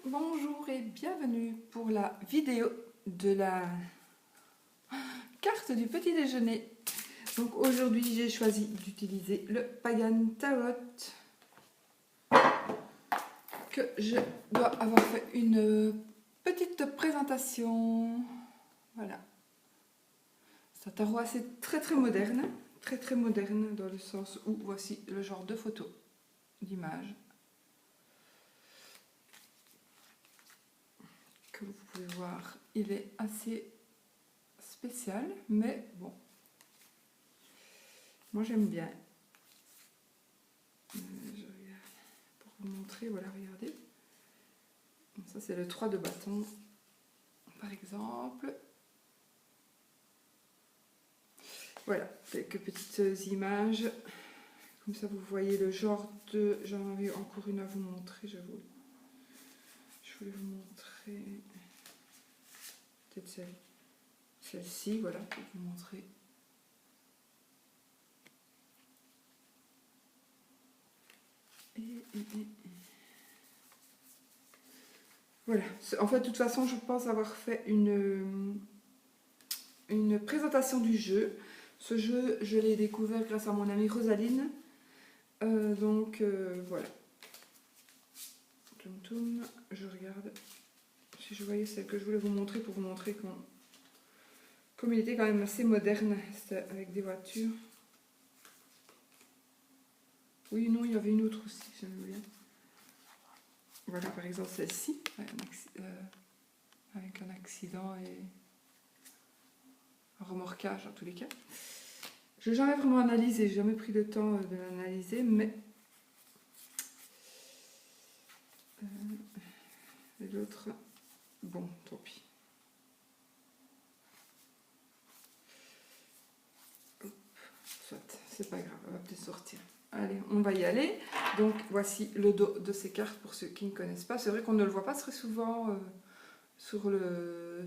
Bonjour et bienvenue pour la vidéo de la carte du petit déjeuner. Donc aujourd'hui j'ai choisi d'utiliser le Pagan Tarot que je dois avoir fait une petite présentation. Voilà. C'est un tarot assez très moderne, très moderne dans le sens où voici le genre de photos, d'images que vous pouvez voir. Il est assez spécial, mais bon, moi j'aime bien. Je regarde pour vous montrer, voilà, regardez. Ça c'est le 3 de bâton, par exemple. Voilà, quelques petites images. Comme ça vous voyez le genre de... J'en avais encore une à vous montrer, je voulais vous montrer... Peut-être celle-ci, voilà, pour vous montrer. Voilà, en fait de toute façon je pense avoir fait une présentation du jeu. Ce jeu je l'ai découvert grâce à mon amie Rosaline. Voilà. Je regarde si je voyais celle que je voulais vous montrer pour vous montrer comme il était quand même assez moderne, avec des voitures. Oui, non, il y avait une autre aussi, j'aime bien. Voilà, par exemple celle-ci, avec un accident et un remorquage en tous les cas. Je n'ai jamais vraiment analysé, j'ai jamais pris le temps de l'analyser, mais l'autre, bon, tant pis. Soit, c'est pas grave, elle va peut-être sortir. Allez, on va y aller. Donc voici le dos de ces cartes pour ceux qui ne connaissent pas. C'est vrai qu'on ne le voit pas très souvent sur le...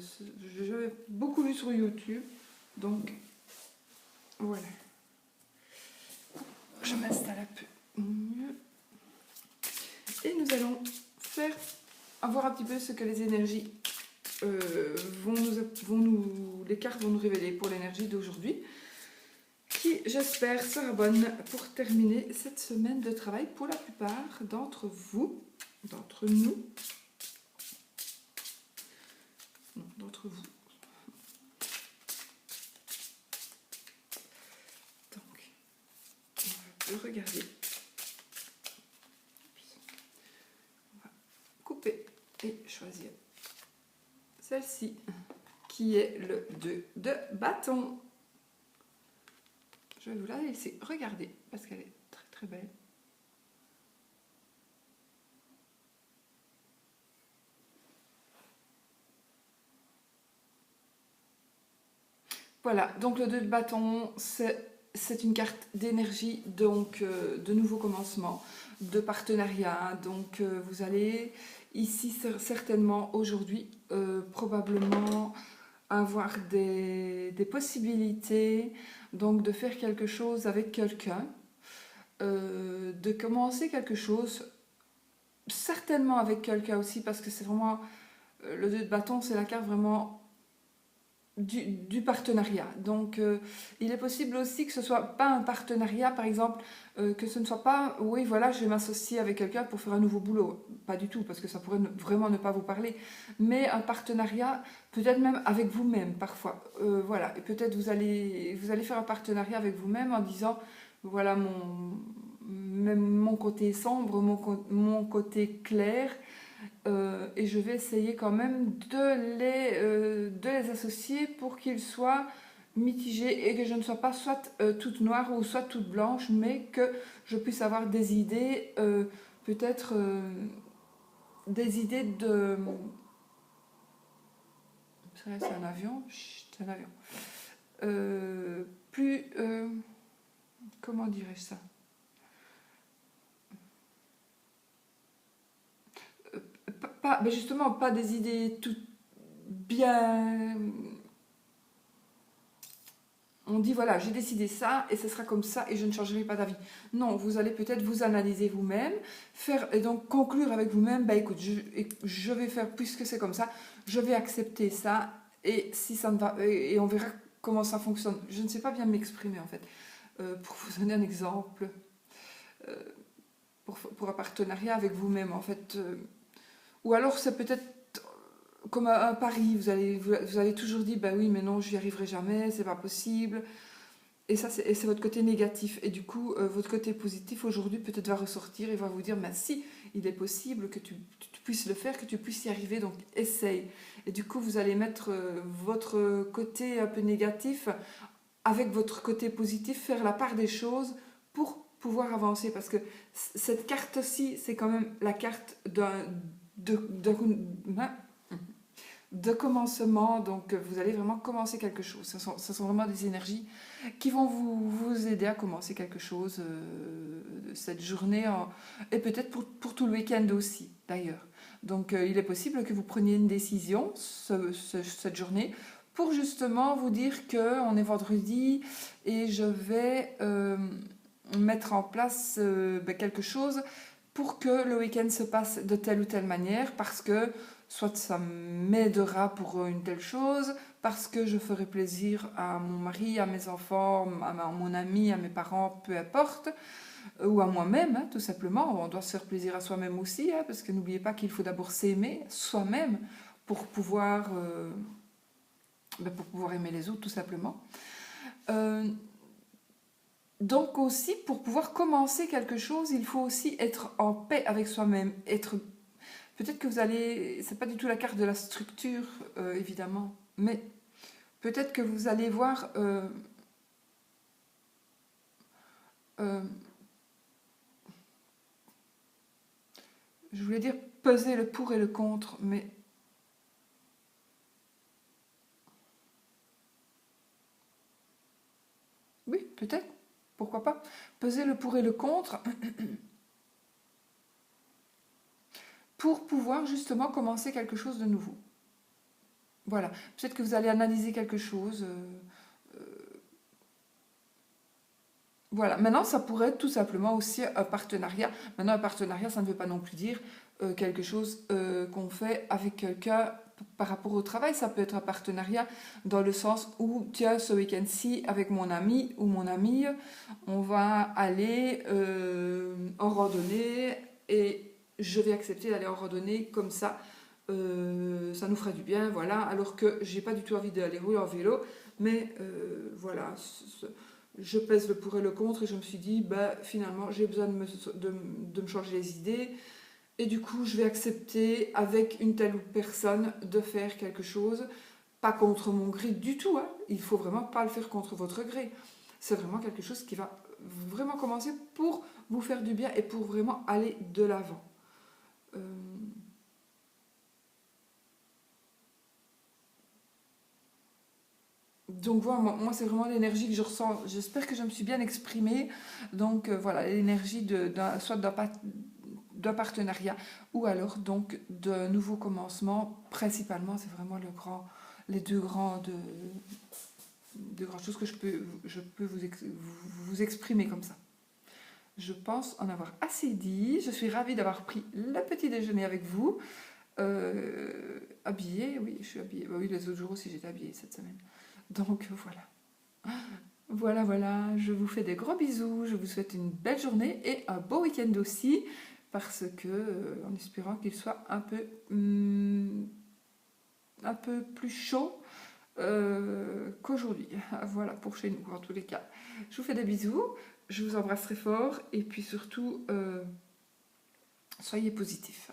J'avais beaucoup vu sur YouTube. Donc voilà. Je m'installe un peu mieux. Et nous allons voir un petit peu ce que les énergies les cartes vont nous révéler pour l'énergie d'aujourd'hui, qui j'espère sera bonne pour terminer cette semaine de travail pour la plupart d'entre vous, d'entre nous, non, d'entre vous. Donc, on va regarder. On va couper et choisir celle-ci, qui est le 2 de bâton. Je vais vous la laisser regarder parce qu'elle est très belle. Voilà, donc le 2 de bâton, c'est une carte d'énergie, donc de nouveau commencement, de partenariat. Donc vous allez ici certainement aujourd'hui probablement avoir des possibilités donc de faire quelque chose avec quelqu'un, de commencer quelque chose, certainement avec quelqu'un aussi, parce que c'est vraiment le 2 de bâton, c'est la carte vraiment du partenariat. Donc il est possible aussi que ce soit pas un partenariat, par exemple, que ce ne soit pas oui voilà je vais m'associer avec quelqu'un pour faire un nouveau boulot, pas du tout, parce que ça pourrait vraiment ne pas vous parler, mais un partenariat peut-être même avec vous-même parfois. Voilà, et peut-être vous allez faire un partenariat avec vous-même en disant voilà mon côté sombre, mon côté clair. Et je vais essayer quand même de les associer pour qu'ils soient mitigés et que je ne sois pas soit toute noire ou soit toute blanche, mais que je puisse avoir des idées, peut-être des idées de... C'est un avion. Chut, c'est un avion. Plus... comment dirais-je ça? Mais justement, pas des idées toutes bien... on dit voilà, j'ai décidé ça et ce sera comme ça et je ne changerai pas d'avis. Non, vous allez peut-être vous analyser vous-même, faire et donc conclure avec vous-même, bah écoute, je vais faire puisque c'est comme ça, je vais accepter ça et si ça ne va et on verra comment ça fonctionne. Je ne sais pas bien m'exprimer en fait. Pour vous donner un exemple, euh, pour un partenariat avec vous-même en fait, ou alors c'est peut-être comme un pari, vous allez toujours dire, bah oui, mais non, je n'y arriverai jamais, c'est pas possible. Et ça, c'est votre côté négatif. Et du coup, votre côté positif aujourd'hui peut-être va ressortir et va vous dire, mais si, il est possible que tu puisses le faire, que tu puisses y arriver, donc essaye. Et du coup, vous allez mettre votre côté un peu négatif avec votre côté positif, faire la part des choses pour pouvoir avancer. Parce que cette carte-ci, c'est quand même la carte de commencement, donc vous allez vraiment commencer quelque chose. Ce sont vraiment des énergies qui vont vous aider à commencer quelque chose cette journée et peut-être pour tout le week-end aussi d'ailleurs. Donc il est possible que vous preniez une décision cette journée pour justement vous dire qu'on est vendredi et je vais mettre en place quelque chose pour que le week-end se passe de telle ou telle manière parce que soit ça m'aidera pour une telle chose, parce que je ferai plaisir à mon mari, à mes enfants, à mon ami, à mes parents, peu importe, ou à moi-même, hein, tout simplement. On doit se faire plaisir à soi-même aussi, hein, parce que n'oubliez pas qu'il faut d'abord s'aimer soi-même pour pouvoir aimer les autres, tout simplement. Donc aussi, pour pouvoir commencer quelque chose, il faut aussi être en paix avec soi-même, peut-être que vous allez, c'est pas du tout la carte de la structure, évidemment, mais peut-être que vous allez voir, je voulais dire peser le pour et le contre, mais oui, peut-être, pourquoi pas, peser le pour et le contre pour pouvoir justement commencer quelque chose de nouveau. Voilà, peut-être que vous allez analyser quelque chose. Voilà, maintenant ça pourrait être tout simplement aussi un partenariat. Maintenant, un partenariat, ça ne veut pas non plus dire quelque chose qu'on fait avec quelqu'un par rapport au travail. Ça peut être un partenariat dans le sens où, tiens, ce week-end-ci, avec mon ami ou mon amie, on va aller en randonnée et je vais accepter d'aller en randonnée comme ça. Ça nous fera du bien, voilà. Alors que j'ai pas du tout envie d'aller rouler en vélo, mais voilà. Je pèse le pour et le contre et je me suis dit, bah, finalement, j'ai besoin de me changer les idées. Et du coup, je vais accepter avec une telle personne de faire quelque chose, pas contre mon gré du tout. Hein. Il faut vraiment pas le faire contre votre gré. C'est vraiment quelque chose qui va vraiment commencer pour vous faire du bien et pour vraiment aller de l'avant. Donc voilà, moi c'est vraiment l'énergie que je ressens. J'espère que je me suis bien exprimée. Donc voilà, l'énergie soit d'un partenariat ou alors donc de nouveaux commencements. Principalement, c'est vraiment les deux grandes choses que je peux vous exprimer comme ça. Je pense en avoir assez dit. Je suis ravie d'avoir pris le petit déjeuner avec vous. Habillée, oui, je suis habillée. Bah oui, les autres jours aussi j'étais habillée cette semaine. Donc voilà. Voilà, je vous fais des gros bisous, je vous souhaite une belle journée et un beau week-end aussi, parce que, en espérant qu'il soit un peu plus chaud qu'aujourd'hui. Voilà, pour chez nous, en tous les cas. Je vous fais des bisous, je vous embrasse très fort, et puis surtout, soyez positifs.